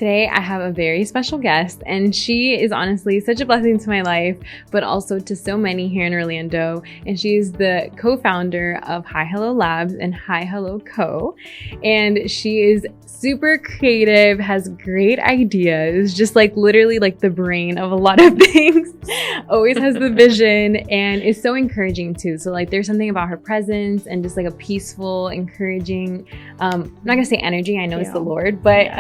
Today, I have a very special guest, and she is honestly such a blessing to my life, but also to so many here in Orlando. And she's the co-founder of Hi Hello Labs and Hi Hello Co. And she is super creative, has great ideas, just like literally like the brain of a lot of things, always has the vision, and is so encouraging too. So like there's something about her presence and just like a peaceful, encouraging, I'm not gonna say energy, I know it's the Lord, but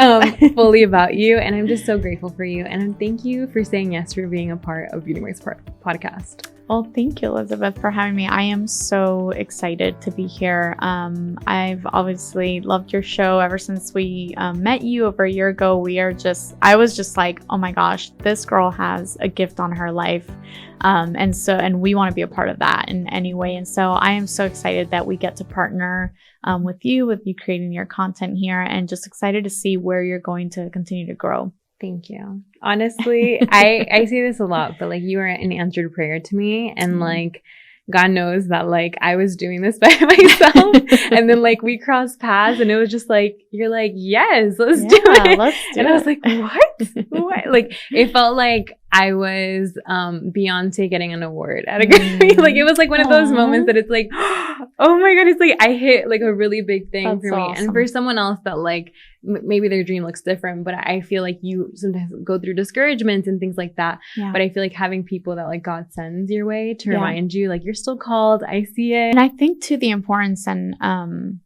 fully about you. And I'm just so grateful for you. And thank you for saying yes for being a part of Beauty Works podcast. Well, thank you, Elizabeth, for having me. I am so excited to be here. I've obviously loved your show ever since we met you over a year ago. I was just like, oh my gosh, this girl has a gift on her life. And we want to be a part of that in any way. And so I am so excited that we get to partner with you creating your content here, and just excited to see where you're going to continue to grow. Thank you. Honestly, I say this a lot, but like you are an answered prayer to me, and like God knows that like I was doing this by myself, and then like we crossed paths, and it was just like you're like, yes, let's do it. I was like, what? Like it felt like I was Beyonce getting an award at a Grammy. Like it was like one of those moments that it's like, oh my God, it's like I hit like a really big thing for me. Awesome. And for someone else that like maybe their dream looks different, but I feel like you sometimes go through discouragements and things like that. Yeah. But I feel like having people that like God sends your way to remind you like you're still called. I see it. And I think too the importance, and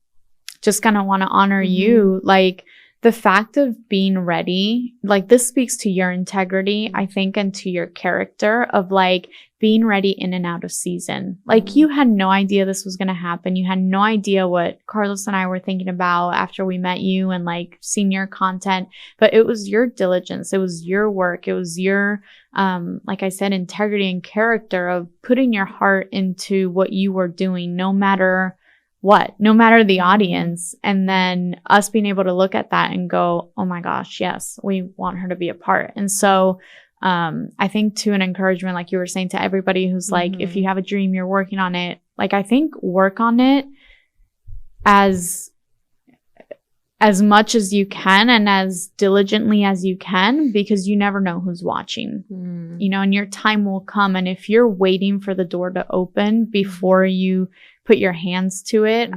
just kind of want to honor you, like the fact of being ready, like this speaks to your integrity, I think, and to your character of like being ready in and out of season. Like you had no idea this was going to happen. You had no idea what Carlos and I were thinking about after we met you and like seeing your content, but it was your diligence. It was your work. It was your, like I said, integrity and character of putting your heart into what you were doing, no matter the audience, and then us being able to look at that and go, oh my gosh, yes, we want her to be a part. And so I think too, an encouragement, like you were saying, to everybody who's like, if you have a dream, you're working on it. Like I think work on it as much as you can and as diligently as you can, because you never know who's watching, you know, and your time will come. And if you're waiting for the door to open before you put your hands to it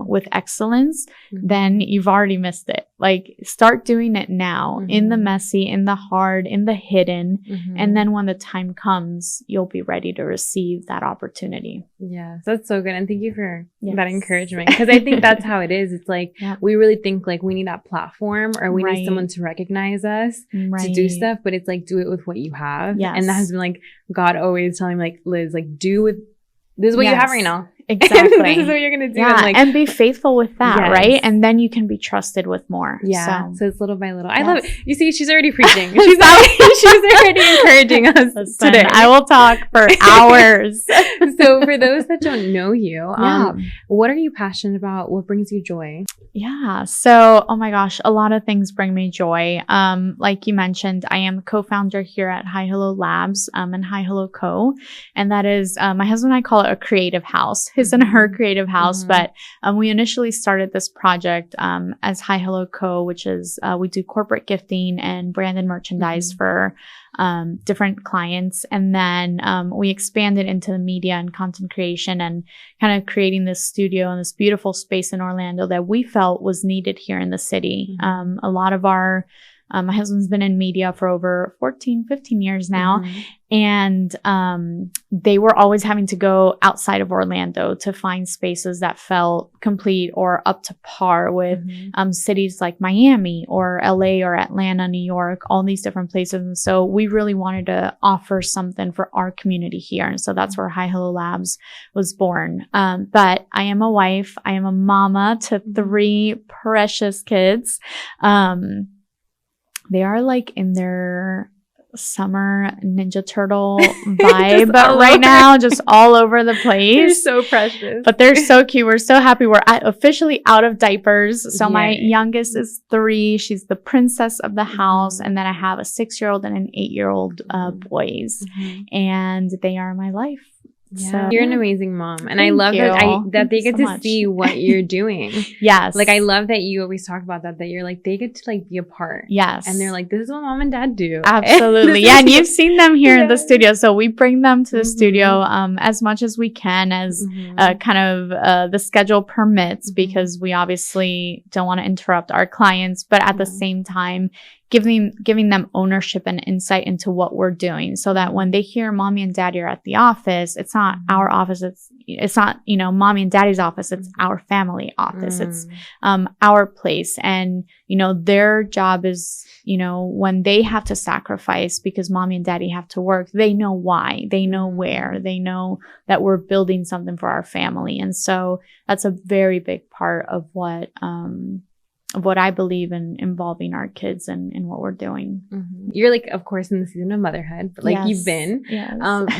with excellence, then you've already missed it. Like start doing it now, in the messy, in the hard, in the hidden. And then when the time comes, you'll be ready to receive that opportunity. Yes, that's so good. And thank you for that encouragement. Because I think that's how it is. It's like, we really think like we need that platform, or we need someone to recognize us to do stuff. But it's like, do it with what you have. And that has been like God always telling me like, Liz, like this is what you have right now. Exactly. This is what you're going to do. Yeah, and be faithful with that, right? And then you can be trusted with more. Yeah. So it's little by little. I love it. You see, she's already preaching. She's already encouraging us today. I will talk for hours. So for those that don't know you, what are you passionate about? What brings you joy? Yeah. So, oh my gosh, a lot of things bring me joy. Like you mentioned, I am a co-founder here at Hi Hello Labs, and Hi Hello Co. And that is, my husband and I call it a creative house. His and her creative house. But we initially started this project as Hi Hello Co., which is we do corporate gifting and branded merchandise for different clients. And then we expanded into the media and content creation, and kind of creating this studio and this beautiful space in Orlando that we felt was needed here in the city. A lot of our my husband's been in media for over 15 years now. And they were always having to go outside of Orlando to find spaces that felt complete or up to par with cities like Miami or LA or Atlanta, New York, all these different places. And so we really wanted to offer something for our community here. And so that's where Hi Hello Labs was born. But I am a wife. I am a mama to 3 precious kids. They are like in their summer Ninja Turtle vibe right now, just all over the place. They're so precious. But they're so cute. We're so happy. We're officially out of diapers. So my youngest is 3. She's the princess of the house. And then I have a 6-year-old and an 8-year-old boys. And they are my life. Yeah. So You're an amazing mom. And Thank I love you. that they Thank get you to so much. see what you're doing. Yes. Like, I love that you always talk about that you're like, they get to like be a part. Yes. And they're like, this is what mom and dad do. Absolutely. Yeah. And you've seen them here in the studio. So we bring them to the Mhm. studio as much as we can, as kind of the schedule permits, because we obviously don't want to interrupt our clients, but at the same time, giving them ownership and insight into what we're doing, so that when they hear mommy and daddy are at the office, it's not our office. It's not, you know, mommy and daddy's office. It's our family office. It's our place. And, you know, their job is, you know, when they have to sacrifice because mommy and daddy have to work, they know why, they know where, they know that we're building something for our family. And so that's a very big part of what I believe in, involving our kids and what we're doing. You're like, of course, in the season of motherhood, but like you've been, Yes.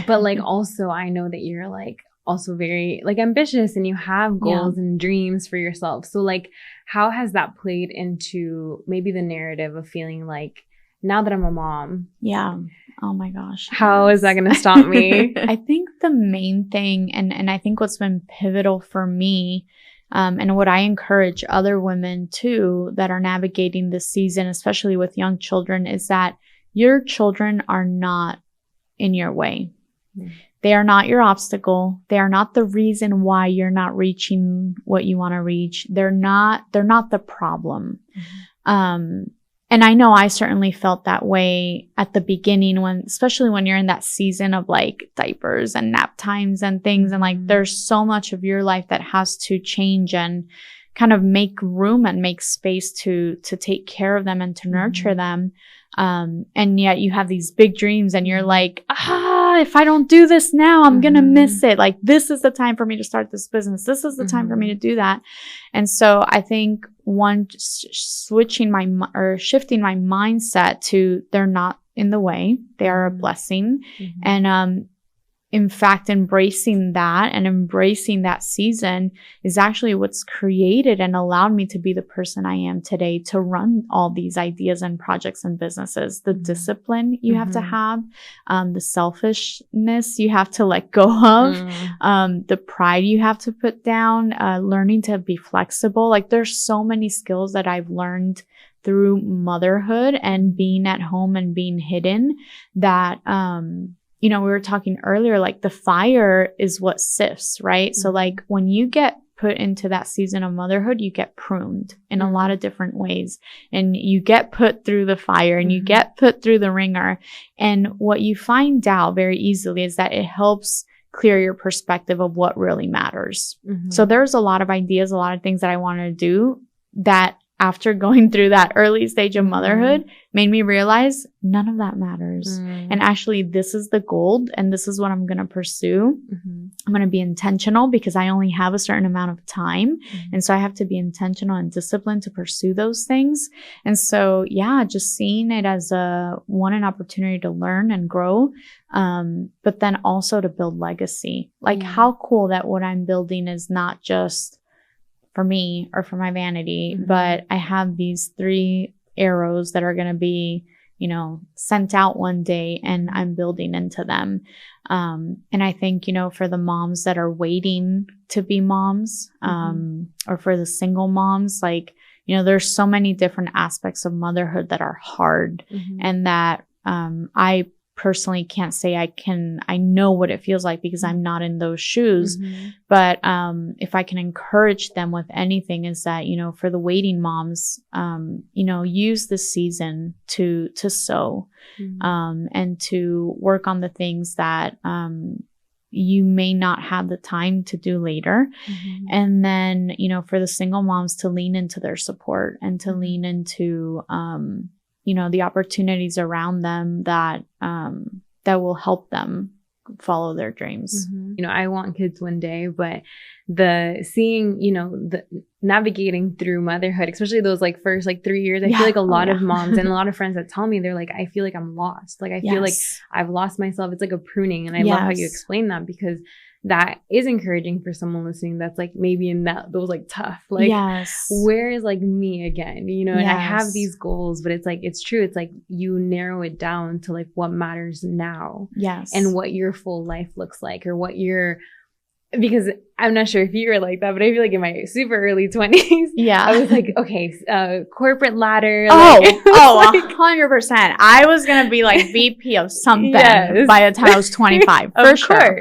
but like also I know that you're like also very like ambitious and you have goals and dreams for yourself. So like, how has that played into maybe the narrative of feeling like, now that I'm a mom? Yeah. Oh my gosh. How is that going to stop me? I think the main thing, and I think what's been pivotal for me, and what I encourage other women too that are navigating this season, especially with young children, is that your children are not in your way. They are not your obstacle. They are not the reason why you're not reaching what you want to reach. They're not the problem. And I know I certainly felt that way at the beginning, especially when you're in that season of like diapers and nap times and things. And like, there's so much of your life that has to change and kind of make room and make space to take care of them and to nurture them. And yet you have these big dreams and you're like, if I don't do this now, I'm going to miss it. Like, this is the time for me to start this business. This is the time for me to do that. And so I think shifting my mindset to, they're not in the way. They are a blessing. And, in fact, embracing that season is actually what's created and allowed me to be the person I am today, to run all these ideas and projects and businesses. The discipline you have to have, the selfishness you have to let go of, the pride you have to put down, learning to be flexible. Like, there's so many skills that I've learned through motherhood and being at home and being hidden that, you know, we were talking earlier, like the fire is what sifts, right? So like when you get put into that season of motherhood, you get pruned in a lot of different ways, and you get put through the fire and you get put through the ringer. And what you find out very easily is that it helps clear your perspective of what really matters. So there's a lot of ideas, a lot of things that I wanted to do that, after going through that early stage of motherhood, made me realize none of that matters. And actually, this is the gold, and this is what I'm going to pursue. I'm going to be intentional because I only have a certain amount of time. And so I have to be intentional and disciplined to pursue those things. And so, yeah, just seeing it as an opportunity to learn and grow, but then also to build legacy. Like, how cool that what I'm building is not just for me or for my vanity, but I have these 3 arrows that are going to be, you know, sent out one day, and I'm building into them. And I think, you know, for the moms that are waiting to be moms, or for the single moms, like, you know, there's so many different aspects of motherhood that are hard, and that, I personally can't say I know what it feels like because I'm not in those shoes. But, if I can encourage them with anything, is that, you know, for the waiting moms, you know, use this season to sow, and to work on the things that, you may not have the time to do later. And then, you know, for the single moms, to lean into their support and to lean into, you know, the opportunities around them that, that will help them follow their dreams. You know, I want kids one day, but seeing, you know, the navigating through motherhood, especially those like first like 3 years, I feel like a lot of moms and a lot of friends that tell me, they're like, I feel like I'm lost. Like, I feel like I've lost myself. It's like a pruning. And I love how you explain that, because that is encouraging for someone listening that's like maybe in those like tough, like where is like me again, you know, and I have these goals, but it's like, it's true. It's like you narrow it down to like what matters now and what your full life looks like, or what your, because I'm not sure if you were like that, but I feel like in my super early 20s, I was like, okay, corporate ladder. Like, 100%. I was going to be like VP of something by the time I was 25. For sure.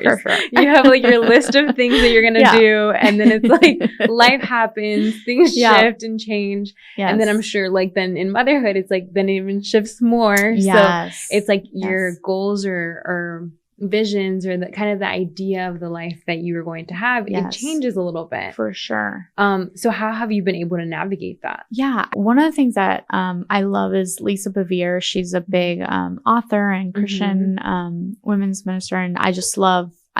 You have like your list of things that you're going to do. And then it's like life happens, things shift and change. And then I'm sure like then in motherhood, it's like then it even shifts more. So it's like your goals or visions or the kind of the idea of the life that you were going to have, it changes a little bit. For sure. So how have you been able to navigate that? Yeah. One of the things that I love is Lisa Bevere. She's a big author and Christian women's minister. And I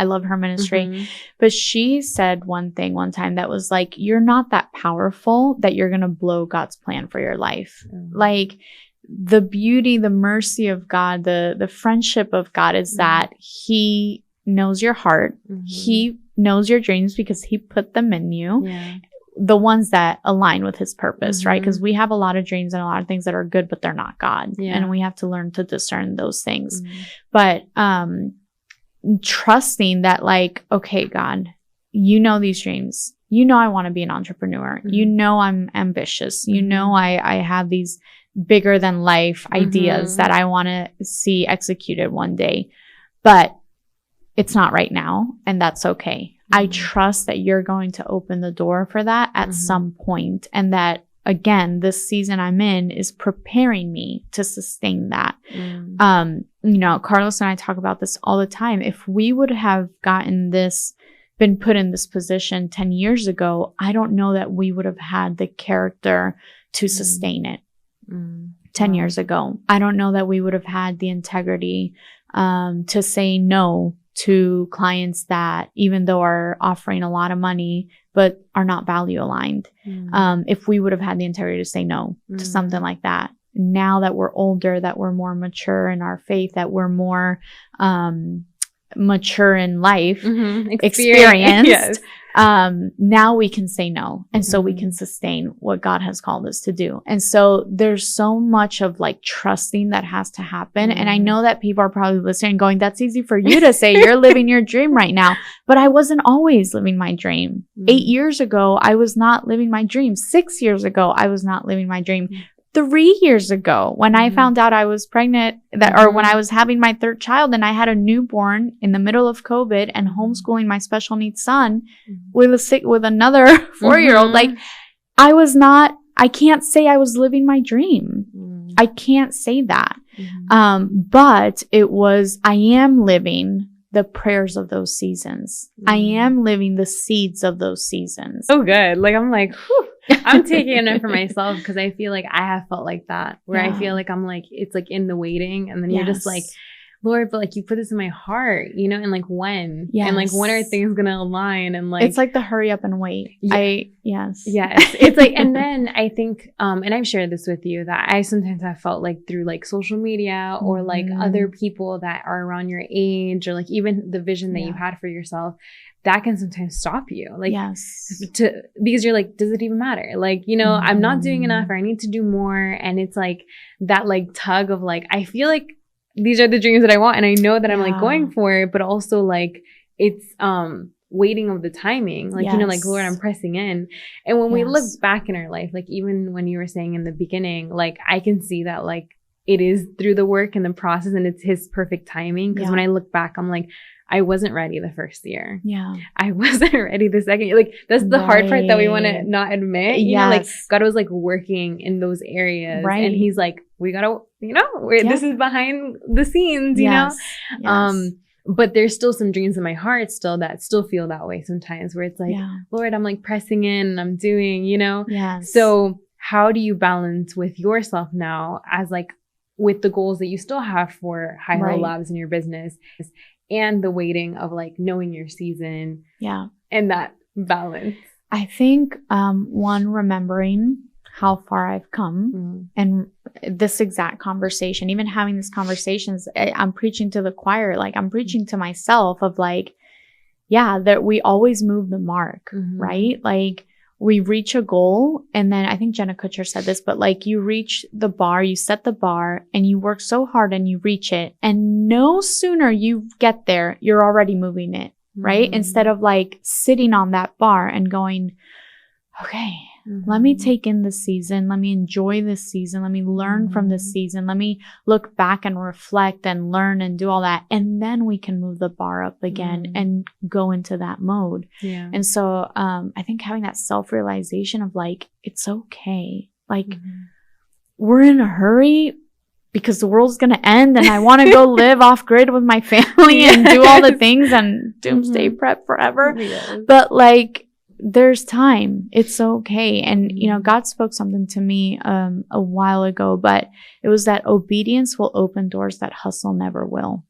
love her ministry. But she said one thing one time that was like, you're not that powerful that you're going to blow God's plan for your life. Like, the beauty, the mercy of God, the friendship of God is that he knows your heart. He knows your dreams because he put them in you. The ones that align with his purpose, right? Because we have a lot of dreams and a lot of things that are good, but they're not God. And we have to learn to discern those things. But trusting that like, okay, God, you know these dreams. You know I want to be an entrepreneur. You know I'm ambitious. You know I have these bigger than life ideas that I want to see executed one day, but it's not right now. And that's okay. I trust that you're going to open the door for that at some point. And that again, this season I'm in is preparing me to sustain that. You know, Carlos and I talk about this all the time. If we would have been put in this position 10 years ago, I don't know that we would have had the character to sustain it. 10 years ago. I don't know that we would have had the integrity to say no to clients that even though are offering a lot of money, but are not value aligned. If we would have had the integrity to say no to something like that. Now that we're older, that we're more mature in our faith, that we're more mature in life, experienced. Now we can say no. And so we can sustain what God has called us to do. And so there's so much of like trusting that has to happen. And I know that people are probably listening going, that's easy for you to say, you're living your dream right now. But I wasn't always living my dream. 8 years ago, I was not living my dream. 6 years ago, I was not living my dream. 3 years ago, when I found out I was pregnant, or when I was having my third child and I had a newborn in the middle of COVID and homeschooling my special needs son with another 4-year-old, like I can't say I was living my dream. I can't say that. But I am living the prayers of those seasons. I am living the seeds of those seasons. So good. Like, I'm like, whew. I'm taking it for myself because I feel like I have felt like that, where I feel like I'm like, it's like in the waiting, and then you're just like, Lord, but like you put this in my heart, you know, and like when, and like when are things gonna align, and like it's like the hurry up and wait. It's like, and then I think, and I've shared this with you, that I sometimes have felt like through like social media or like other people that are around your age, or like even the vision that you had for yourself, that can sometimes stop you. Like, because you're like, does it even matter? Like, you know, I'm not doing enough, or I need to do more. And it's like that like tug of like, I feel like these are the dreams that I want, and I know that I'm like going for it, but also like it's waiting of the timing, like you know, like Lord, I'm pressing in. And when we look back in our life, like even when you were saying in the beginning, like I can see that like it is through the work and the process, and it's his perfect timing. Because when I look back, I'm like, I wasn't ready the first year. I wasn't ready the second year. Like that's the hard part that we want to not admit. You know, like God was like working in those areas, and he's like, we gotta, you know, this is behind the scenes, you know? But there's still some dreams in my heart still that still feel that way sometimes, where it's like, Lord, I'm like pressing in and I'm doing, you know? So how do you balance with yourself now, as like with the goals that you still have for High Hello Labs in your business, and the waiting of like knowing your season, and that balance? I think one, remembering how far I've come, and this exact conversation, even having these conversations, I'm preaching to the choir, like I'm preaching to myself of like, that we always move the mark, right? Like we reach a goal, and then I think Jenna Kutcher said this, but like you reach the bar, you set the bar, and you work so hard and you reach it, and no sooner you get there, you're already moving it, right? Instead of like sitting on that bar and going, okay, let me take in this season. Let me enjoy this season. Let me learn from this season. Let me look back and reflect and learn and do all that. And then we can move the bar up again and go into that mode. Yeah. And so I think having that self-realization of like, it's okay. Like we're in a hurry because the world's going to end and I want to go live off grid with my family and do all the things and doomsday prep forever. Yes. But like, there's time. It's okay. And, you know, God spoke something to me a while ago, but it was that obedience will open doors that hustle never will.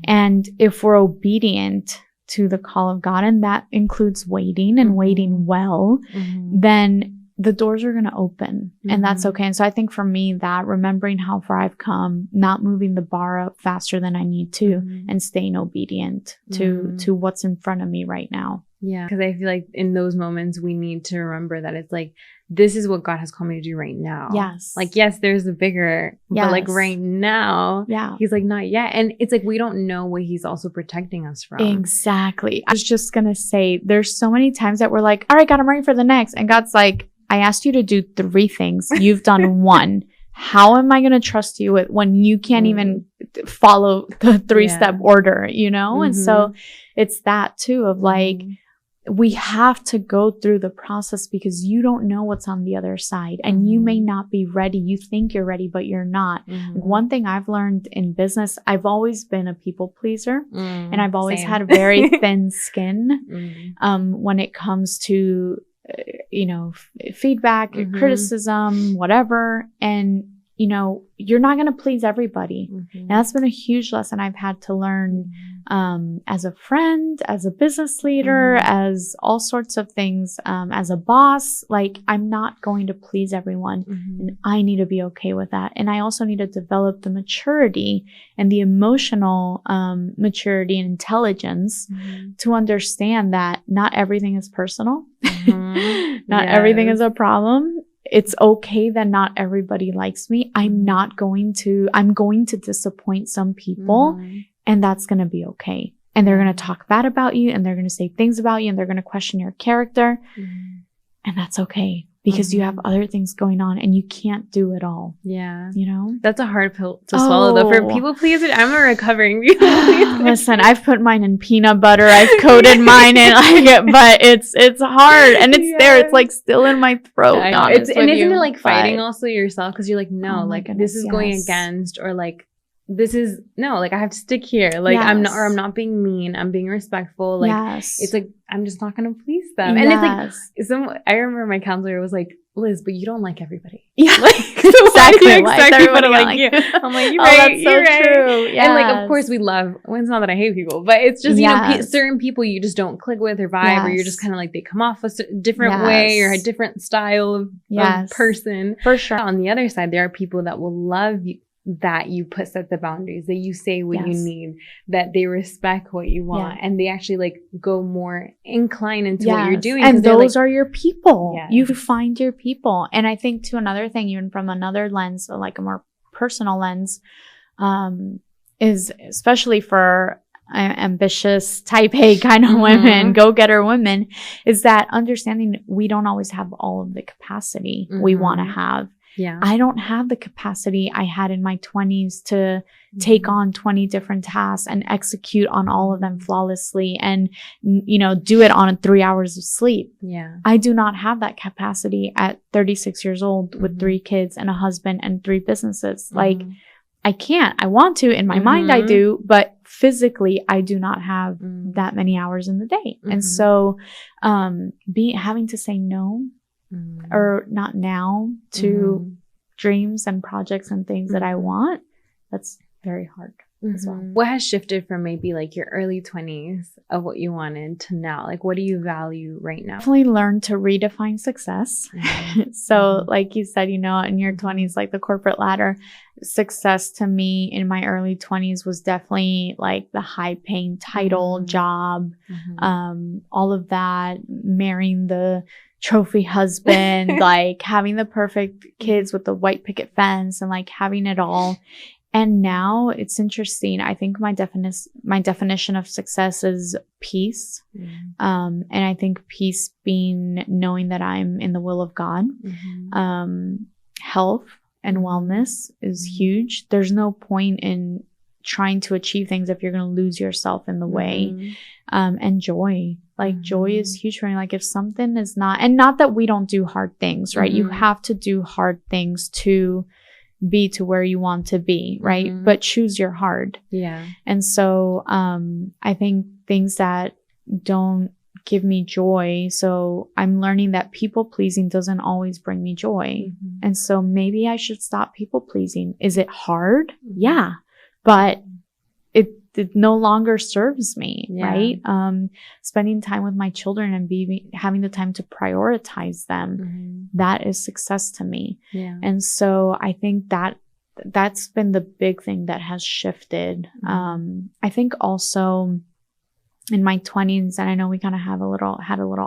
And if we're obedient to the call of God, and that includes waiting and waiting well, then the doors are going to open and that's okay. And so I think for me, that remembering how far I've come, not moving the bar up faster than I need to and staying obedient to what's in front of me right now. Yeah. Because I feel like in those moments, we need to remember that it's like, this is what God has called me to do right now. Yes. Like, yes, there's a bigger, but like right now, he's like, not yet. And it's like, we don't know what he's also protecting us from. Exactly. I was just going to say, there's so many times that we're like, all right, God, I'm ready for the next. And God's like, I asked you to do 3 things. You've done 1. How am I going to trust you when you can't even follow the 3-step order, you know? And so it's that too of like, we have to go through the process because you don't know what's on the other side and you may not be ready. You think you're ready, but you're not. One thing I've learned in business, I've always been a people pleaser and I've always had a very thin skin when it comes to, you know, feedback, criticism, whatever. And, you know, you're not going to please everybody. And that's been a huge lesson I've had to learn as a friend, as a business leader, as all sorts of things, as a boss. Like, I'm not going to please everyone and I need to be okay with that. And I also need to develop the maturity and the emotional maturity and intelligence to understand that not everything is personal. Not everything is a problem. It's okay that not everybody likes me. I'm going to disappoint some people and that's going to be okay. And they're going to talk bad about you and they're going to say things about you and they're going to question your character. And that's okay because you have other things going on and you can't do it all. Yeah. You know? That's a hard pill to swallow though. For people pleaser, I'm a recovering people pleaser. Listen, I've put mine in peanut butter. I've coated mine in but it's hard and it's there. It's like still in my throat. And isn't it like fighting also yourself? Because you're like, no, like this is going against, or like, this is like I have to stick here. Like I'm not being mean. I'm being respectful. Like it's like I'm just not gonna please them. And it's like I remember my counselor was like, Liz, but you don't like everybody. Yeah, like so exactly. Why do you expect people to like you? I'm like, you're right. You're right. True. Yes. And like, of course, we love. Well, it's not that I hate people, but it's just you know certain people you just don't click with or vibe, or you're just kind of like they come off a different way or a different style of person. For sure. On the other side, there are people that will love you. That you set the boundaries, that you say what you need, that they respect what you want, and they actually like go more inclined into what you're doing. And those are your people. Yes. You find your people. And I think to another thing, even from another lens, or like a more personal lens, is especially for ambitious type A kind of women, go-getter women, is that understanding we don't always have all of the capacity we want to have. Yeah. I don't have the capacity I had in my 20s to take on 20 different tasks and execute on all of them flawlessly and, you know, do it on 3 hours of sleep. Yeah. I do not have that capacity at 36 years old with 3 kids and a husband and 3 businesses. Like, I can't. I want to. In my mind, I do. But physically, I do not have that many hours in the day. And so having to say no, or not now to dreams and projects and things that I want, that's very hard as well. What has shifted from maybe like your early 20s of what you wanted to now? Like, what do you value right now? Definitely learned to redefine success. So like you said, you know, in your 20s, like the corporate ladder, success to me in my early 20s was definitely like the high paying title, job, all of that, marrying the trophy husband, like having the perfect kids with the white picket fence and like having it all. And now it's interesting. I think my definition of success is peace. And I think peace being knowing that I'm in the will of God. Health and wellness is huge. There's no point in trying to achieve things if you're going to lose yourself in the way. And joy. Like joy is huge for me. Like if something is not, and not that we don't do hard things, right? You have to do hard things to be to where you want to be, right? But choose your hard. Yeah. And so I think things that don't give me joy. So I'm learning that people pleasing doesn't always bring me joy. And so maybe I should stop people pleasing. Is it hard? Yeah. But it no longer serves me, right? Spending time with my children and having the time to prioritize them, that is success to me. And so I think that's been the big thing that has shifted. I think also in my 20s, and I know we kind of had a little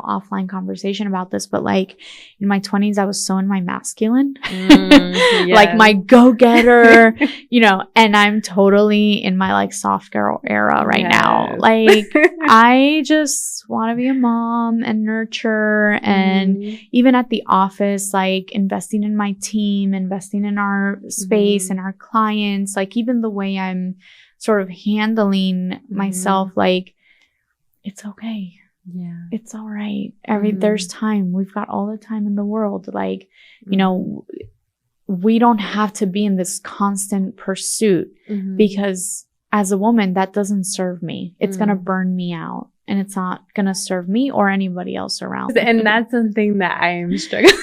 offline conversation about this, but like in my 20s, I was so in my masculine, like my go-getter, and I'm totally in my like soft girl era right now. Like I just want to be a mom and nurture. And even at the office, like investing in my team, investing in our space and our clients, like even the way I'm sort of handling myself, like, it's okay. Yeah. It's all right. There's time. We've got all the time in the world. Like, we don't have to be in this constant pursuit because as a woman, that doesn't serve me. It's going to burn me out and it's not going to serve me or anybody else around. And that's something that I am struggling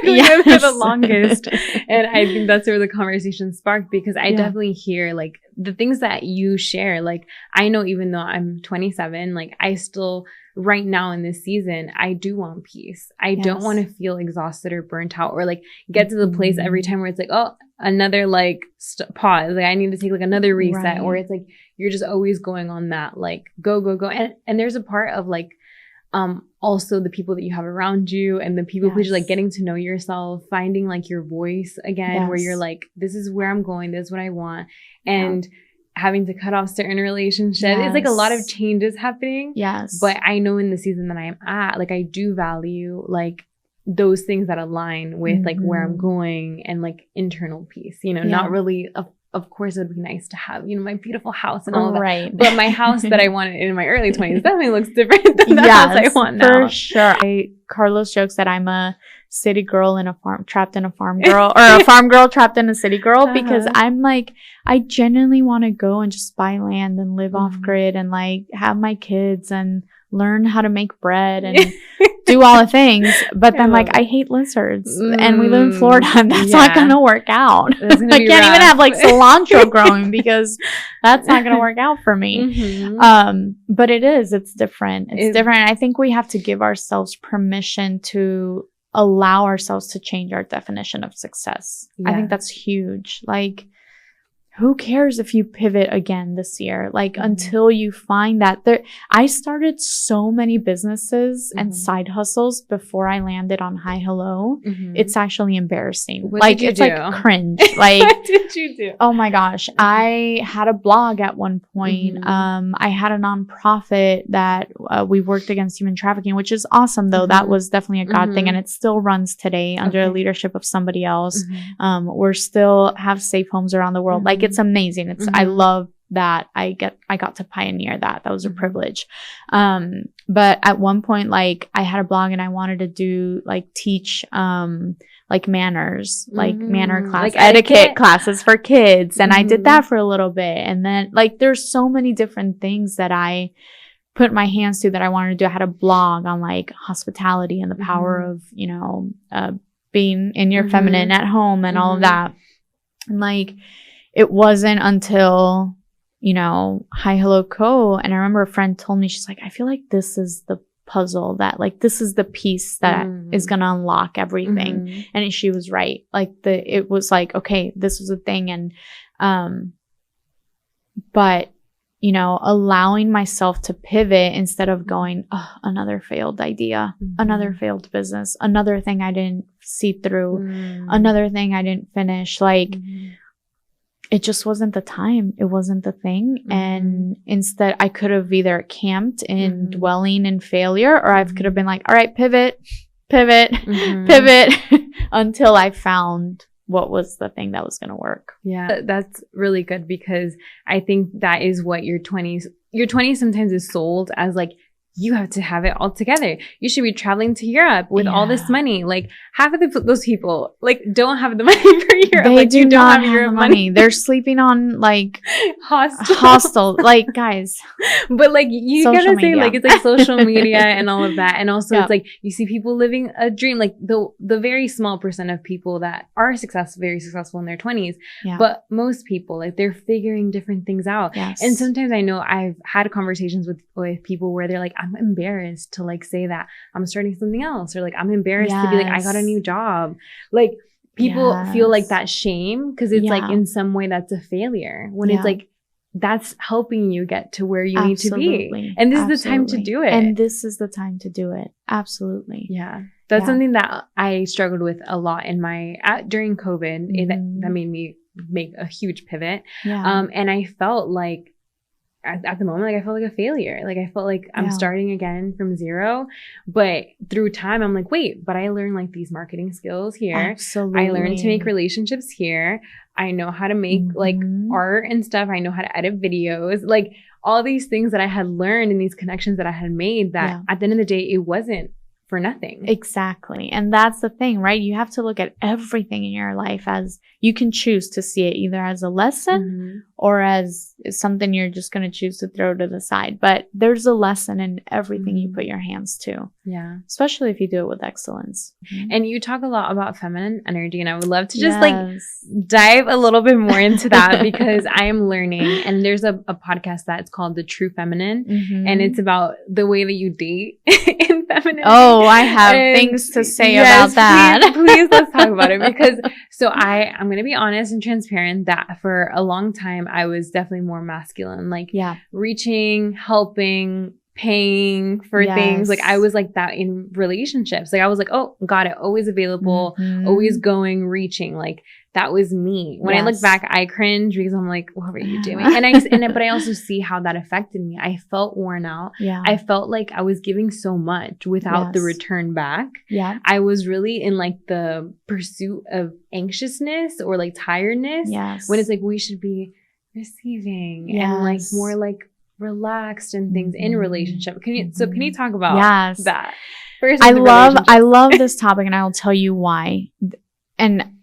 with for the longest. And I think that's where the conversation sparked because I definitely hear like the things that you share. Like I know even though I'm 27, like I still right now in this season, I do want peace. I don't want to feel exhausted or burnt out or like get to the place every time where it's like, oh, another like pause. Like I need to take like another reset or it's like, you're just always going on that like go. And there's a part of like, also the people that you have around you and the people who are like getting to know yourself, finding like your voice again, where you're like, this is where I'm going. This is what I want. And having to cut off certain relationships. It's like a lot of changes happening. But I know in the season that I'm at, like I do value like those things that align with like where I'm going and like internal peace, not really of course, it would be nice to have, my beautiful house and all of that. But my house that I wanted in my early 20s definitely looks different than the house I want now. For sure. Carlos jokes that I'm a city girl in a farm, trapped in a farm girl, or a farm girl trapped in a city girl, because I'm like, I genuinely want to go and just buy land and live off grid and like have my kids and learn how to make bread and do all the things. But then like I hate lizards and we live in Florida and that's not going to work out. I can't even have like cilantro growing because that's not going to work out for me. But it's different. It's different. And I think we have to give ourselves permission to allow ourselves to change our definition of success. I think that's huge. Like, who cares if you pivot again this year? Like until you find that I started so many businesses and side hustles before I landed on Hi Hello. It's actually embarrassing. It's like cringe. Like, what did you do? Oh my gosh. I had a blog at one point. I had a nonprofit that we worked against human trafficking, which is awesome though. That was definitely a God thing. And it still runs today under the leadership of somebody else. We're still have safe homes around the world. Like it's amazing. I love that I got to pioneer that. That was a privilege. But at one point, like I had a blog and I wanted to teach, like manners, like manner class, like etiquette classes for kids. And I did that for a little bit. And then like, there's so many different things that I put my hands to that I wanted to do. I had a blog on like hospitality and the power of, being in your feminine at home and all of that. And like, it wasn't until, Hi Hello Co. And I remember a friend told me, she's like, I feel like this is the puzzle, that like, this is the piece that is going to unlock everything. And she was right. Like it was like, okay, this was a thing. And, but, you know, allowing myself to pivot instead of going, oh, another failed idea, another failed business, another thing I didn't see through, another thing I didn't finish. Like, it just wasn't the time. It wasn't the thing. And instead, I could have either camped in dwelling in failure, or I could have been like, all right, pivot, pivot until I found what was the thing that was going to work. Yeah, that's really good, because I think that is what your 20s sometimes is sold as, like, you have to have it all together. You should be traveling to Europe with all this money. Like, half of those people, like, don't have the money for Europe. They like, do not have Europe money. They're sleeping on, like, hostel. Like, guys. But, like, you gotta say, like, it's like social media and all of that. And also it's like, you see people living a dream, like the very small percent of people that are very successful in their 20s. But most people, like, they're figuring different things out. And sometimes I know I've had conversations with people where they're like, I'm embarrassed to, like, say that I'm starting something else, or like, I'm embarrassed to be like, I got a new job. Like, people feel like that shame because it's like, in some way that's a failure, when it's like, that's helping you get to where you need to be. And this is the time to do it. And this is the time to do it. Absolutely. Yeah. That's something that I struggled with a lot during COVID. That made me make a huge pivot. And I felt like, at the moment, like, I felt like a failure. Like, I felt like I'm starting again from zero. But through time, I'm like, wait, but I learned, like, these marketing skills here. Absolutely. I learned to make relationships here. I know how to make like art and stuff. I know how to edit videos. Like, all these things that I had learned and these connections that I had made, that at the end of the day, it wasn't for nothing. Exactly. And that's the thing, right? You have to look at everything in your life as, you can choose to see it either as a lesson or as something you're just going to choose to throw to the side. But there's a lesson in everything you put your hands to. Yeah. Especially if you do it with excellence. And you talk a lot about feminine energy, and I would love to just like dive a little bit more into that, because I am learning, and there's a podcast that's called The True Feminine, and it's about the way that you date in femininity. Oh, I have things to say about that. Please, let's talk about it, because I'm going to be honest and transparent that for a long time, I was definitely more masculine, like reaching, helping, paying for things. Like, I was like that in relationships. Like, I was like, oh, got it. Always available, always going, reaching. Like, that was me. When I look back, I cringe because I'm like, what were you doing? But I also see how that affected me. I felt worn out. I felt like I was giving so much without the return back. I was really in like the pursuit of anxiousness or like tiredness. When it's like, we should be receiving and like more like relaxed and things in relationship. Can you talk about that? First, I love this topic, and I'll tell you why. And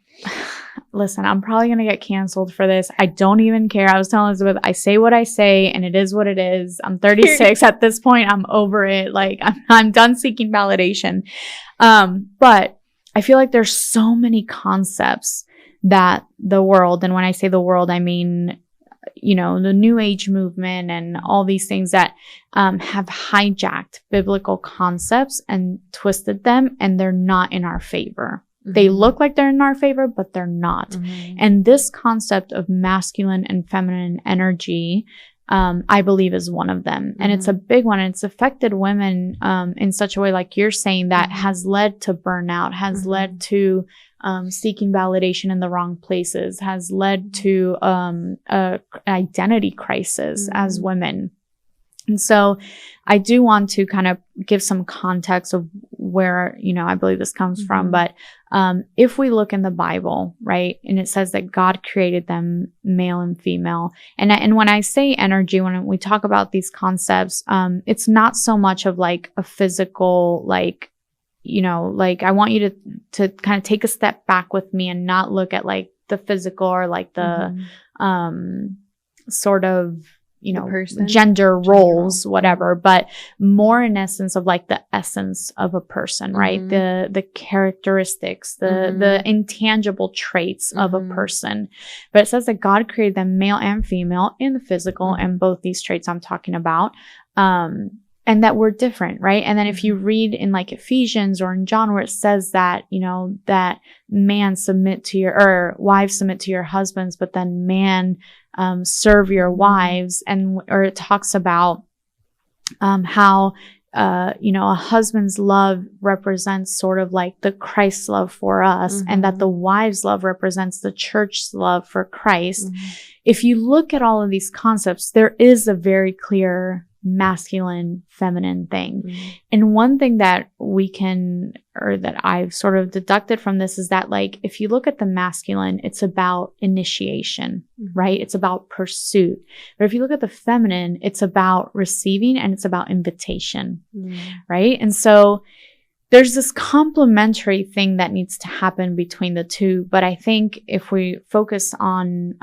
listen, I'm probably going to get canceled for this. I don't even care. I was telling Elizabeth, I say what I say, and it is what it is. I'm 36 at this point. I'm over it. Like, I'm done seeking validation. But I feel like there's so many concepts that the world, and when I say the world, I mean, you know, the New Age movement and all these things that have hijacked biblical concepts and twisted them, and they're not in our favor. They look like they're in our favor, but they're not. And this concept of masculine and feminine energy, I believe, is one of them. And it's a big one. And it's affected women in such a way, like you're saying, that has led to burnout, has led to seeking validation in the wrong places, has led to an identity crisis as women. And so I do want to kind of give some context of where, you know, I believe this comes from. But if we look in the Bible, right, and it says that God created them male and female. And when I say energy, when we talk about these concepts, it's not so much of like a physical, like, you know, like, I want you to kind of take a step back with me and not look at like the physical or like the sort of, you know, gender roles, whatever, but more in essence of like the essence of a person, right? The characteristics, the intangible traits of a person. But it says that God created them male and female in the physical, and both these traits I'm talking about. and that we're different, right? And then if you read in like Ephesians or in John where it says that, you know, that wives submit to your husbands, but then serve your wives. Or it talks about, how, you know, a husband's love represents sort of like the Christ's love for us, and that the wife's love represents the church's love for Christ. If you look at all of these concepts, there is a very clear masculine, feminine thing. And one thing that that I've sort of deducted from this is that, like, if you look at the masculine, it's about initiation, right? It's about pursuit. But if you look at the feminine, it's about receiving and it's about invitation, right? And so there's this complementary thing that needs to happen between the two. But I think if we focus on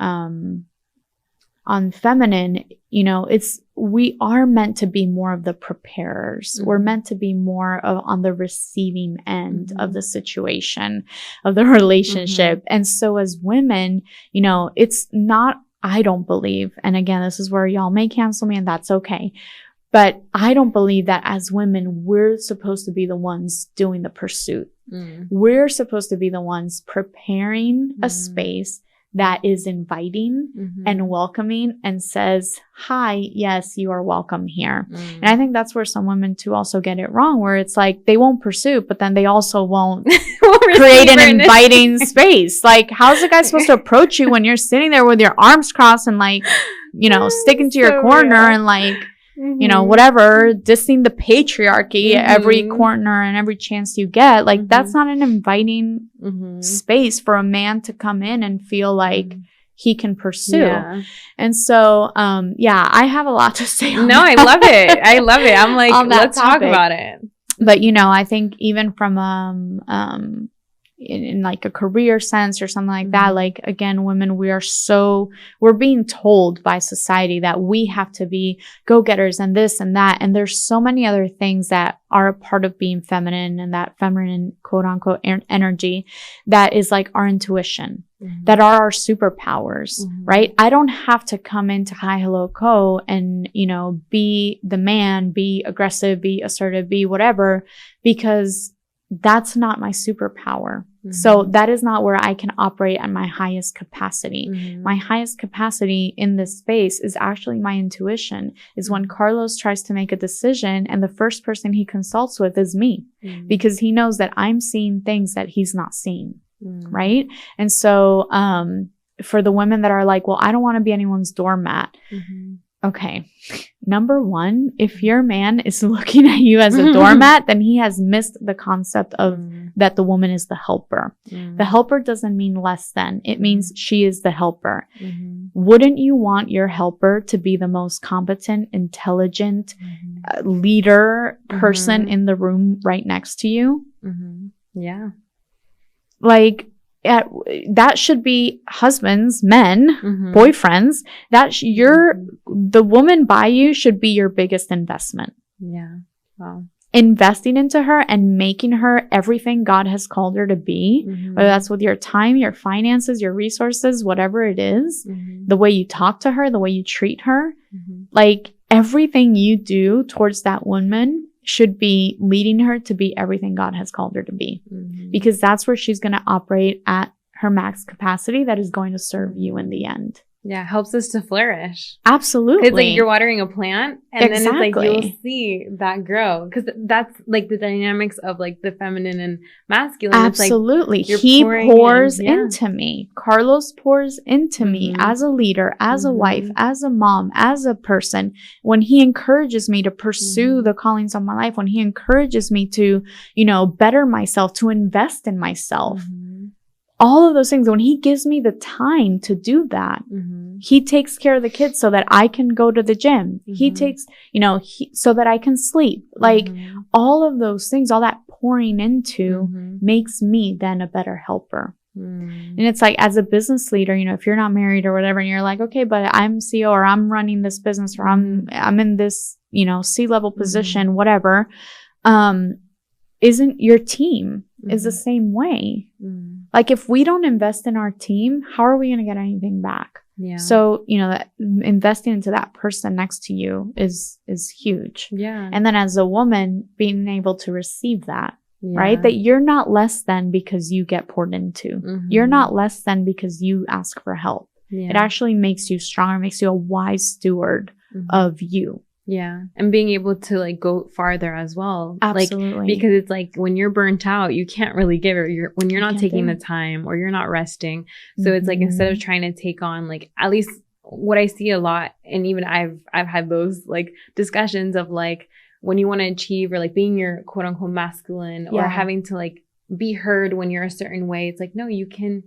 feminine, you know, we are meant to be more of the preparers. We're meant to be more on the receiving end of the situation, of the relationship. And so as women, you know, it's not, I don't believe, and again, this is where y'all may cancel me and that's okay. But I don't believe that as women, we're supposed to be the ones doing the pursuit. We're supposed to be the ones preparing a space that is inviting and welcoming and says, hi, yes, you are welcome here. And I think that's where some women too also get it wrong, where it's like they won't pursue, but then they also won't create an inviting space. Like, how's a guy supposed to approach you when you're sitting there with your arms crossed and like, you know, sticking to your corner and like, you know, whatever, dissing the patriarchy every corner and every chance you get. Like, that's not an inviting space for a man to come in and feel like he can pursue. And so, I have a lot to say on that. I love it. I love it. I'm like, let's talk about it. But, you know, I think even from, in like a career sense or something like that, like, again, women, we're being told by society that we have to be go-getters and this and that. And there's so many other things that are a part of being feminine, and that feminine quote unquote energy that is like our intuition, that are our superpowers, right? I don't have to come into Hi Hello Co and, you know, be the man, be aggressive, be assertive, be whatever, because that's not my superpower. So that is not where I can operate at my highest capacity. My highest capacity in this space is actually my intuition, is when Carlos tries to make a decision and the first person he consults with is me, because he knows that I'm seeing things that he's not seeing. Right. And so, for the women that are like, well, I don't want to be anyone's doormat. Okay. Number one, if your man is looking at you as a doormat, then he has missed the concept of that the woman is the helper. The helper doesn't mean less than. It means she is the helper. Wouldn't you want your helper to be the most competent, intelligent leader person in the room right next to you? Yeah. Like, that should be husbands, men, boyfriends. The woman by you should be your biggest investment. Yeah. Wow. Investing into her and making her everything God has called her to be, whether that's with your time, your finances, your resources, whatever it is, the way you talk to her, the way you treat her, like everything you do towards that woman should be leading her to be everything God has called her to be, because that's where she's going to operate at her max capacity that is going to serve you in the end. Yeah, helps us to flourish. Absolutely. Because like you're watering a plant and then it's like you'll see that grow. Because that's like the dynamics of like the feminine and masculine. Absolutely. It's like he pours into me. Carlos pours into me as a leader, as a wife, as a mom, as a person. When he encourages me to pursue the callings of my life, when he encourages me to, you know, better myself, to invest in myself. All of those things, when he gives me the time to do that, he takes care of the kids so that I can go to the gym. He takes, you know, so that I can sleep. Like all of those things, all that pouring into makes me then a better helper. And it's like, as a business leader, you know, if you're not married or whatever, and you're like, okay, but I'm CEO or I'm running this business or I'm in this, you know, C-level position, whatever, isn't your team is the same way. Like if we don't invest in our team, how are we going to get anything back? Yeah. So, you know, that investing into that person next to you is huge. Yeah. And then as a woman, being able to receive that, Yeah. right? That you're not less than because you get poured into. Mhm. You're not less than because you ask for help. Yeah. It actually makes you stronger, makes you a wise steward Mhm. of you. Yeah. And being able to like go farther as well. Absolutely. Like, because it's like when you're burnt out, you can't really give it. When you're not can't taking do the time or you're not resting. So it's like, Mhm. instead of trying to take on, like, at least what I see a lot, and even I've had those like discussions of like, when you want to achieve or like being your quote unquote masculine or Yeah. having to like be heard when you're a certain way. It's like, no, you can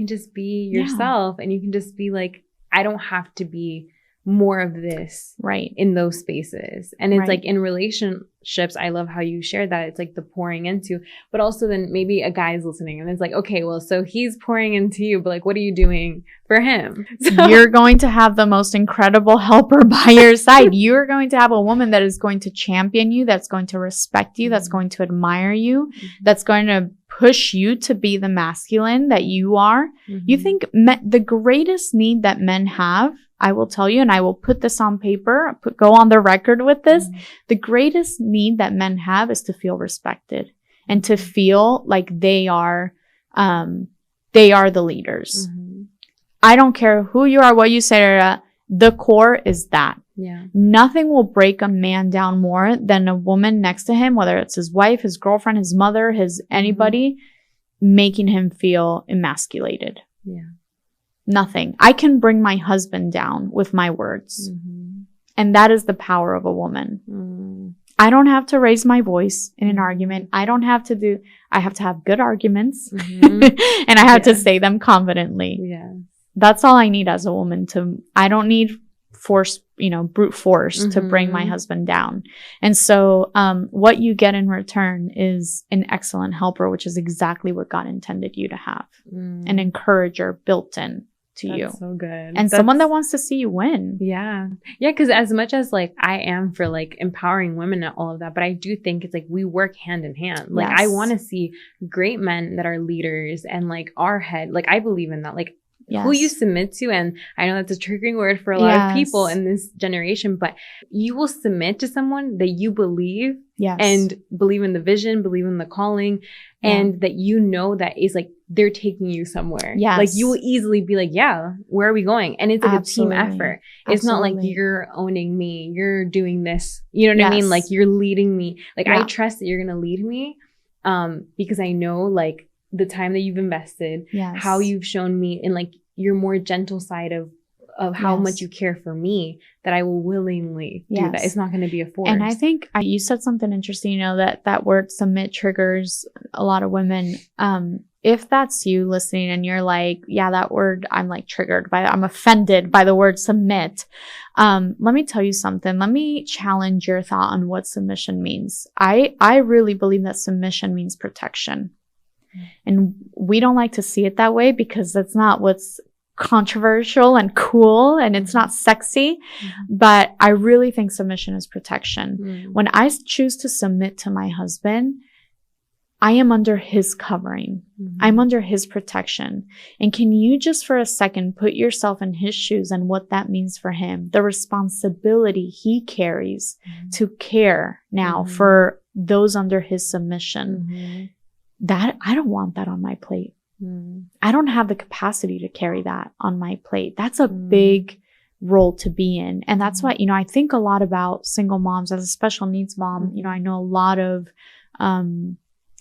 just be yourself, and you can just be like, I don't have to be more of this Right. in those spaces. And it's Right. like in relationships, I love how you shared that. It's like the pouring into, but also then maybe a guy's listening and it's like, okay, well, so he's pouring into you, but like, what are you doing for him? So, You're going to have the most incredible helper by your side. You're going to have a woman that is going to champion you, that's going to respect you, that's going to admire you, that's going to push you to be the masculine that you are. You think the greatest need that men have, I will tell you, and I will put this on paper, go on the record with this. The greatest need that men have is to feel respected and to feel like they are the leaders. I don't care who you are, what you say, the core is that. Yeah. Nothing will break a man down more than a woman next to him, whether it's his wife, his girlfriend, his mother, his anybody, making him feel emasculated. Yeah. Nothing. I can bring my husband down with my words. And that is the power of a woman. I don't have to raise my voice in an argument. I have to have good arguments and I have to say them confidently. Yeah. That's all I need as a woman I don't need brute force to bring my husband down. And so, what you get in return is an excellent helper, which is exactly what God intended you to have. An encourager built in to you. So good. And someone that wants to see you win. Yeah. Yeah. Because as much as like I am for like empowering women and all of that, but I do think it's like we work hand in hand. Like I want to see great men that are leaders and like our head. Like I believe in that. Like who you submit to. And I know that's a triggering word for a lot of people in this generation, but you will submit to someone that you believe and believe in the vision, believe in the calling, and that you know that is like they're taking you somewhere. Yes. Like you will easily be like, yeah, where are we going? And it's like a team effort. It's not like you're owning me, you're doing this. You know what I mean? Like you're leading me. Like I trust that you're going to lead me because I know like the time that you've invested, how you've shown me in like your more gentle side of how much you care for me, that I will willingly do that. It's not going to be a force. And I think you said something interesting, that word submit triggers a lot of women. If that's you listening and you're like, yeah, that word, I'm like triggered by I'm offended by the word submit. Let me tell you something. Let me challenge your thought on what submission means. I really believe that submission means protection. And we don't like to see it that way because that's not what's controversial and cool and it's not sexy. But I really think submission is protection. When I choose to submit to my husband, I am under his covering. I'm under his protection. And can you just for a second put yourself in his shoes and what that means for him? The responsibility he carries to care now for those under his submission. That I don't want that on my plate. I don't have the capacity to carry that on my plate. That's a big role to be in. And that's why, I think a lot about single moms. As a special needs mom, I know a lot of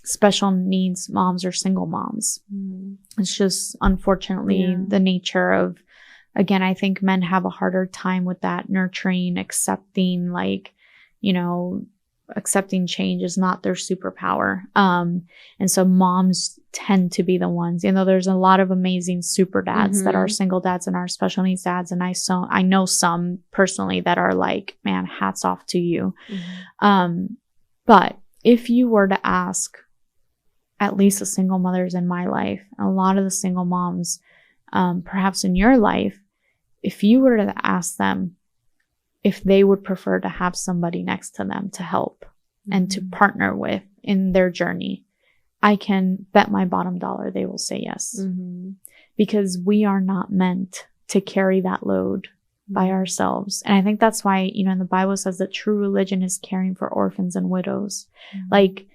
special needs moms or single moms. It's just unfortunately the nature of, again, I think men have a harder time with that nurturing, accepting, accepting change is not their superpower. And so moms tend to be the ones, there's a lot of amazing super dads that are single dads and are special needs dads. And I know some personally that are like, man, hats off to you. But if you were to ask at least the single mothers in my life, a lot of the single moms, perhaps in your life, if you were to ask them if they would prefer to have somebody next to them to help and to partner with in their journey, I can bet my bottom dollar they will say yes. Because we are not meant to carry that load by ourselves. And I think that's why, you know, in the Bible says that true religion is caring for orphans and widows. Like,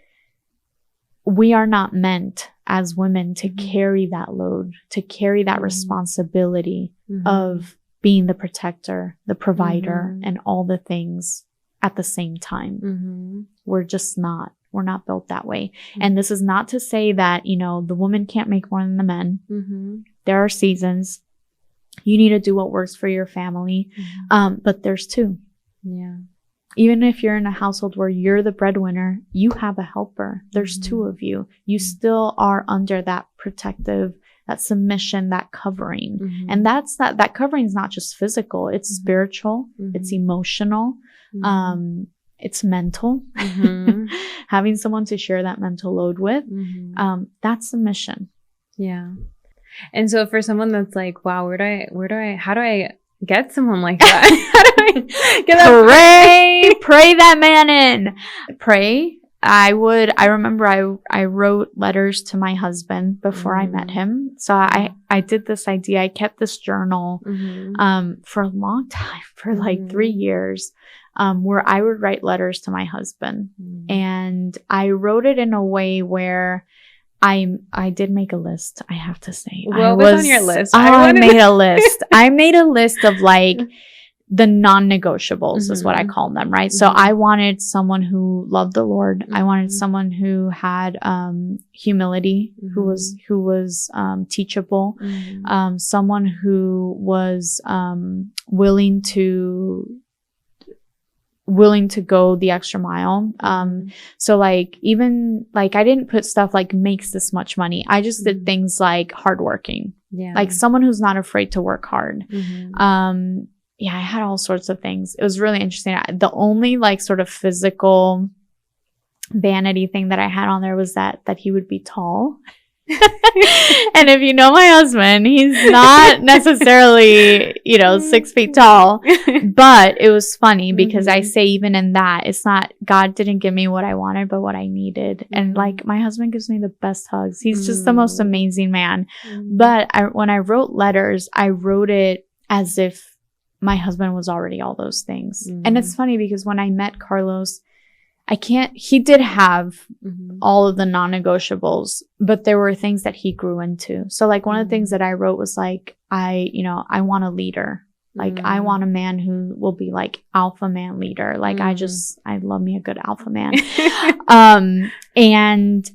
we are not meant as women to carry that load, to carry that responsibility of being the protector, the provider, and all the things at the same time. We're just not. We're not built that way. And this is not to say that, you know, the woman can't make more than the men. There are seasons. You need to do what works for your family. But there's two. Yeah. Even if you're in a household where you're the breadwinner, you have a helper. There's two of you. You still are under that protective, that submission, that covering. And that's that covering is not just physical. It's spiritual. It's emotional. It's mental. Having someone to share that mental load with, that's submission. Yeah. And so for someone that's like, wow, how do I get someone like that? How do I get that? Pray that man in. Pray. I remember I wrote letters to my husband before I met him. So I did this idea. I kept this journal, for a long time, for like 3 years, where I would write letters to my husband. And I wrote it in a way where I did make a list, I have to say. What was on your list? I made a list. I made a list of like the non-negotiables is what I call them, right? So I wanted someone who loved the Lord. I wanted someone who had humility, who was teachable, someone who was willing to go the extra mile. So like, even like, I didn't put stuff like makes this much money. I just did things like hardworking, like someone who's not afraid to work hard. Yeah, I had all sorts of things. It was really interesting. The only like sort of physical vanity thing that I had on there was that he would be tall. And if you know my husband, he's not necessarily, 6 feet tall, but it was funny because I say even in that, it's not, God didn't give me what I wanted, but what I needed. And like, my husband gives me the best hugs. He's just the most amazing man. But when I wrote letters, I wrote it as if my husband was already all those things. And it's funny because when I met Carlos, he did have all of the non-negotiables, but there were things that he grew into. So like one of the things that I wrote was like, I want a leader. Like I want a man who will be like alpha man leader. Like I love me a good alpha man. And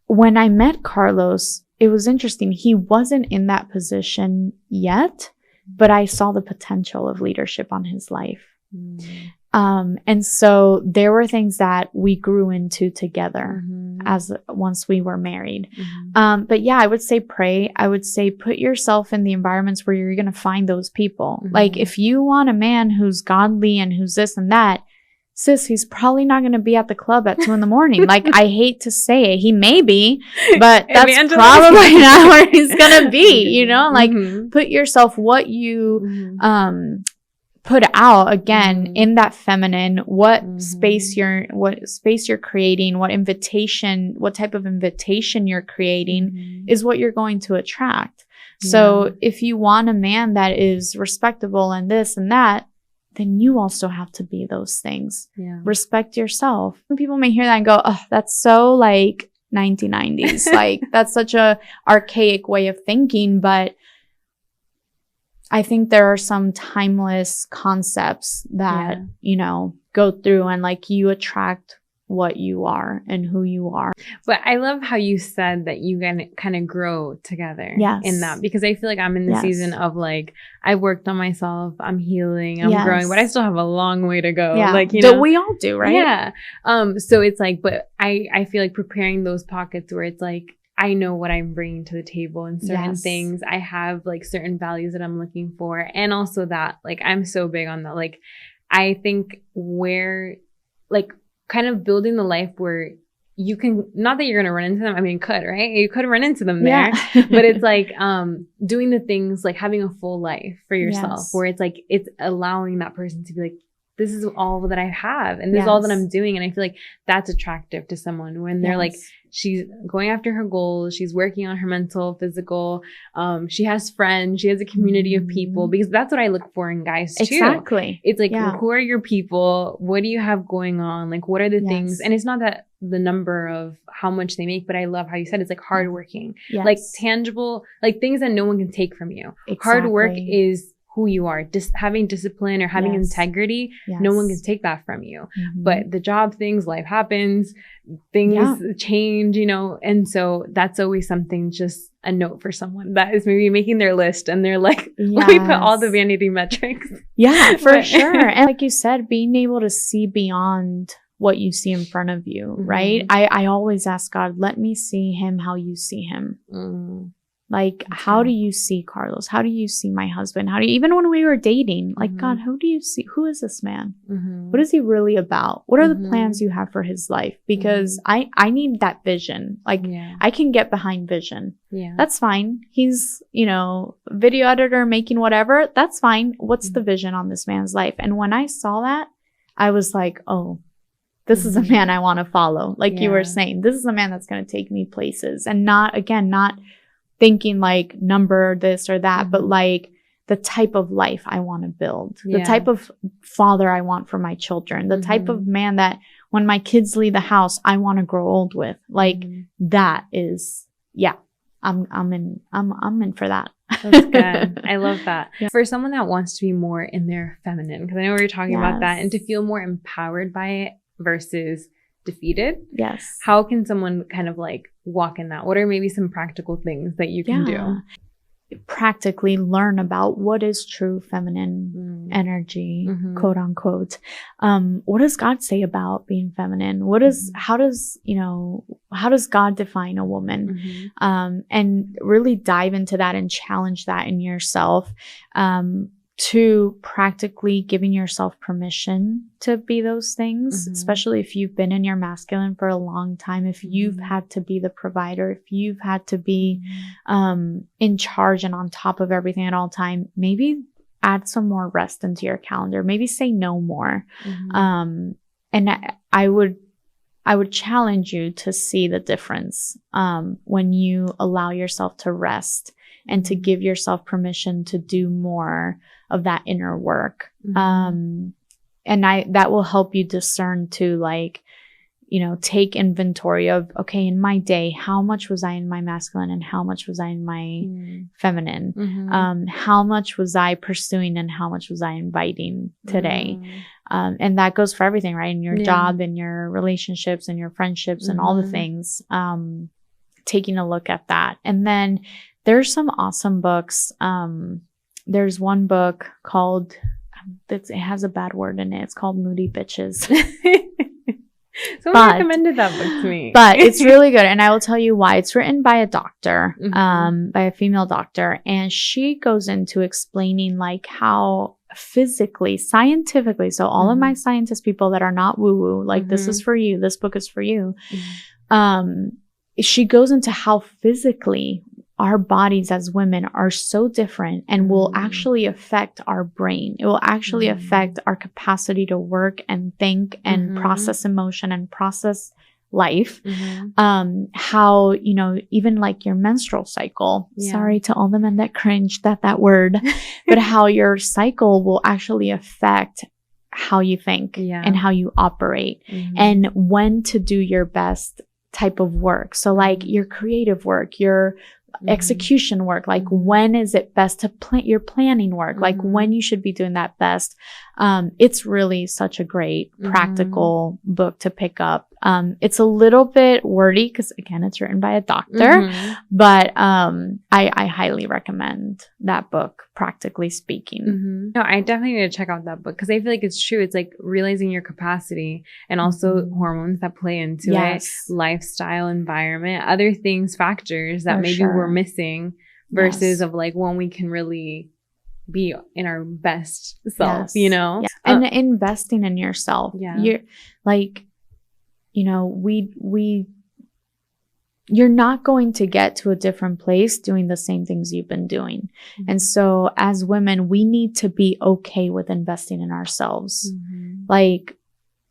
when I met Carlos, it was interesting. He wasn't in that position yet, but I saw the potential of leadership on his life. And so there were things that we grew into together once we were married. But yeah, I would say pray. I would say put yourself in the environments where you're going to find those people. Like if you want a man who's godly and who's this and that, sis, he's probably not going to be at the club at 2 a.m. Like I hate to say it, he may be, but that's probably not where he's going to be, like put yourself what you, put out again in that feminine, what space you're creating, what type of invitation you're creating is what you're going to attract. So if you want a man that is respectable and this and that, then you also have to be those things. Respect yourself. People may hear that and go, oh, that's so like 1990s. Like that's such a archaic way of thinking, but I think there are some timeless concepts that, go through and like you attract what you are and who you are. But I love how you said that you can kind of grow together in that, because I feel like I'm in the season of like, I worked on myself, I'm healing, I'm growing, but I still have a long way to go. Like, we all do, right? Yeah. So it's like, but I feel like preparing those pockets where it's like, I know what I'm bringing to the table and certain things. I have like certain values that I'm looking for. And also that like, I'm so big on that. Like, I think where like kind of building the life where you can, not that you're going to run into them. I mean, right? You could run into them there, but it's like, doing the things like having a full life for yourself where it's like, it's allowing that person to be like, this is all that I have and this is all that I'm doing. And I feel like that's attractive to someone when they're like she's going after her goals. She's working on her mental, physical. She has friends. She has a community of people, because that's what I look for in guys too. Exactly. It's like, who are your people? What do you have going on? Like, what are the things? And it's not that the number of how much they make, but I love how you said it's like hardworking, like tangible, like things that no one can take from you. Hard work is who you are. Just having discipline or having integrity, no one can take that from you. But the job things, life happens, things change, you know, and so that's always something, just a note for someone that is maybe making their list and they're like, let me put all the vanity metrics. Yeah, for sure. And like you said, being able to see beyond what you see in front of you, right? I always ask God, let me see him how you see him. Like, how do you see Carlos? How do you see my husband? How do you, even when we were dating, like, God, who do you see? Who is this man? What is he really about? What are the plans you have for his life? Because I need that vision. Like, I can get behind vision. That's fine. He's, you know, video editor, making whatever. That's fine. What's the vision on this man's life? And when I saw that, I was like, oh, this is a man I want to follow. Like you were saying, this is a man that's going to take me places, and not thinking like number this or that, but like the type of life I want to build, the type of father I want for my children, the type of man that when my kids leave the house, I want to grow old with. Like that is, I'm in for that. That's good. I love that. For someone that wants to be more in their feminine, because I know we were talking about that, and to feel more empowered by it versus defeated. How can someone kind of like walk in that? What are maybe some practical things that you can do? Practically learn about what is true feminine energy, quote unquote. What does God say about being feminine? How does God define a woman? And really dive into that and challenge that in yourself. To practically giving yourself permission to be those things, especially if you've been in your masculine for a long time, if you've had to be the provider, if you've had to be in charge and on top of everything at all time, maybe add some more rest into your calendar, maybe say no more. And I would challenge you to see the difference when you allow yourself to rest and to give yourself permission to do more of that inner work. And that will help you discern to, like, you know, take inventory of, okay, in my day, how much was I in my masculine and how much was I in my feminine? How much was I pursuing and how much was I inviting today? And that goes for everything, right? In your job, in your relationships, and your friendships, and all the things. Taking a look at that. And then there's some awesome books. There's one book called, it has a bad word in it. It's called Moody Bitches. Someone recommended that book to me. But it's really good. And I will tell you why. It's written by a doctor, by a female doctor. And she goes into explaining like how physically, scientifically, so all of my scientist people that are not woo-woo, like this is for you, this book is for you. She goes into how physically our bodies as women are so different and will actually affect our brain. It will actually affect our capacity to work and think and process emotion and process life. How, you know, even like your menstrual cycle, sorry to all the men that cringed at that word, but how your cycle will actually affect how you think and how you operate and when to do your best type of work. So like your creative work, your execution work, like when is it best to plan your planning work, like when you should be doing that best. It's really such a great practical book to pick up. It's a little bit wordy because again, it's written by a doctor, but I highly recommend that book, practically speaking. No, I definitely need to check out that book because I feel like it's true. It's like realizing your capacity and also hormones that play into it, lifestyle, environment, other things, factors that maybe we're missing versus of like when we can really be in our best self, you know? And investing in yourself. You're like, you know, you're not going to get to a different place doing the same things you've been doing. And so as women, we need to be okay with investing in ourselves. Like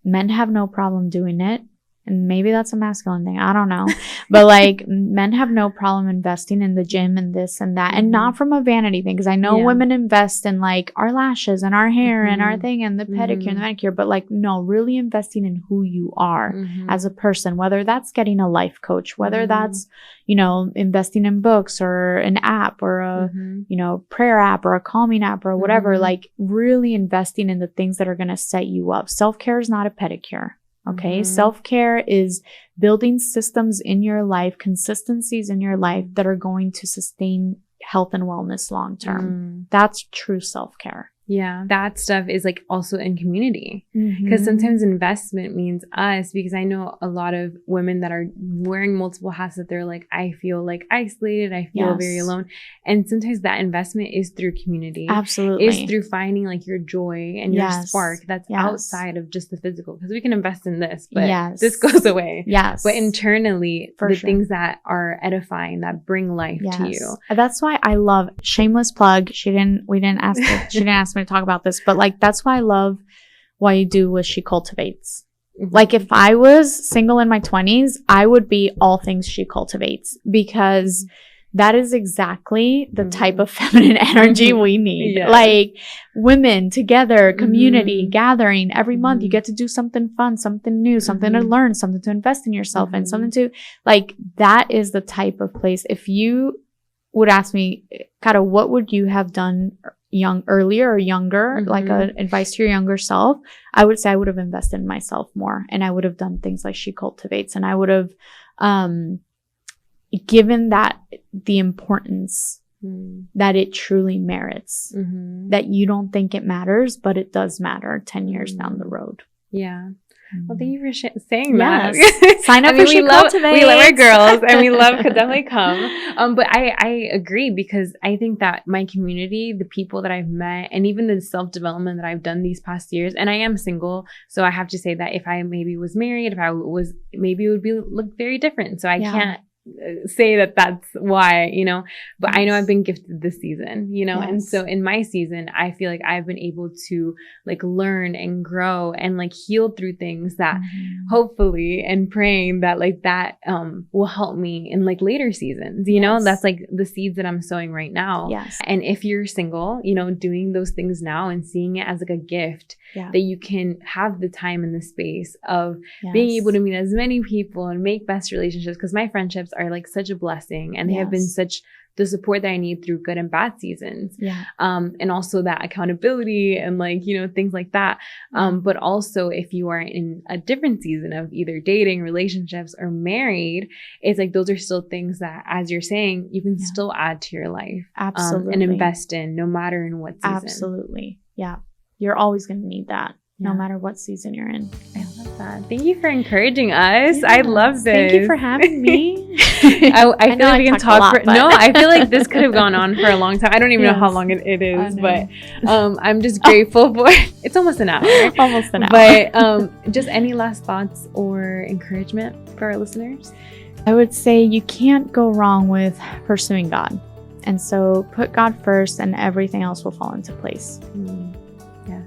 men have no problem doing it. And maybe that's a masculine thing. I don't know. But like men have no problem investing in the gym and this and that. And not from a vanity thing. Because I know women invest in like our lashes and our hair and our thing and the pedicure and the manicure. But like, no, really investing in who you are as a person. Whether that's getting a life coach. Whether that's, you know, investing in books or an app or a, you know, prayer app or a calming app or whatever. Like really investing in the things that are going to set you up. Self-care is not a pedicure. Okay. Self-care is building systems in your life, consistencies in your life that are going to sustain health and wellness long term. That's true self-care. Yeah. That stuff is like also in community, because sometimes investment means us, because I know a lot of women that are wearing multiple hats that they're like, I feel like isolated. I feel very alone. And sometimes that investment is through community. Absolutely. Is through finding like your joy and your spark that's outside of just the physical, because we can invest in this, but this goes away. But internally, things that are edifying, that bring life to you. That's why I love, shameless plug. She didn't ask me to talk about this, but like that's why I love what you do with She Cultivates. Like if I was single in my 20s, I would be all things She Cultivates, because that is exactly the type of feminine energy we need. Like women together, community, gathering every month. You get to do something fun, something new, something to learn, something to invest in yourself and something to like, that is the type of place. If you would ask me, Caro, what would you have done earlier or younger, like advice to your younger self, I would say I would have invested in myself more, and I would have done things like She Cultivates, and I would have given that the importance that it truly merits, that you don't think it matters, but it does matter 10 years down the road. Well, thank you for saying that. Sign up for She Cultivates. We love our girls, and we could definitely come. But I agree, because I think that my community, the people that I've met, and even the self-development that I've done these past years, and I am single, so I have to say that if I maybe was married, maybe it would look very different. So I can't say that that's why, you know, but I know I've been gifted this season, you know, and so in my season, I feel like I've been able to like learn and grow and like heal through things that hopefully, and praying that like that will help me in like later seasons, you know. That's like the seeds that I'm sowing right now. And if you're single, you know, doing those things now and seeing it as like a gift that you can have the time and the space of being able to meet as many people and make best relationships, because my friendships are like such a blessing, and they have been such the support that I need through good and bad seasons. And also that accountability and like, you know, things like that. But also if you are in a different season of either dating, relationships, or married, it's like, those are still things that, as you're saying, you can still add to your life. And invest in, no matter in what season. You're always going to need that. No matter what season you're in. I love that. Thank you for encouraging us. I love this. Thank you for having me. I feel like we can talk for... No, I feel like this could have gone on for a long time. I don't even know how long it is, but I'm just grateful for... It's almost an hour. But just any last thoughts or encouragement for our listeners? I would say you can't go wrong with pursuing God. And so put God first and everything else will fall into place. Yes.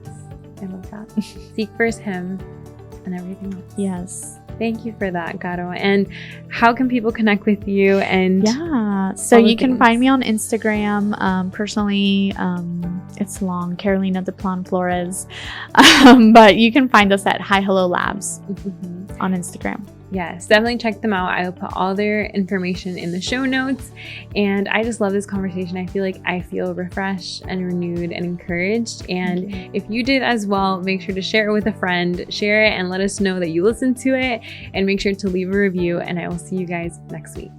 I love that. Seek first Him and everything else. Yes. Thank you for that, Caro. And how can people connect with you? And so you can find me on Instagram. Personally, it's long, Carolina Diplan Flores. But you can find us at Hi Hello Labs on Instagram. Yes, definitely check them out. I will put all their information in the show notes. And I just love this conversation. I feel like I feel refreshed and renewed and encouraged. And if you did as well, make sure to share it with a friend. Share it and let us know that you listened to it. And make sure to leave a review. And I will see you guys next week.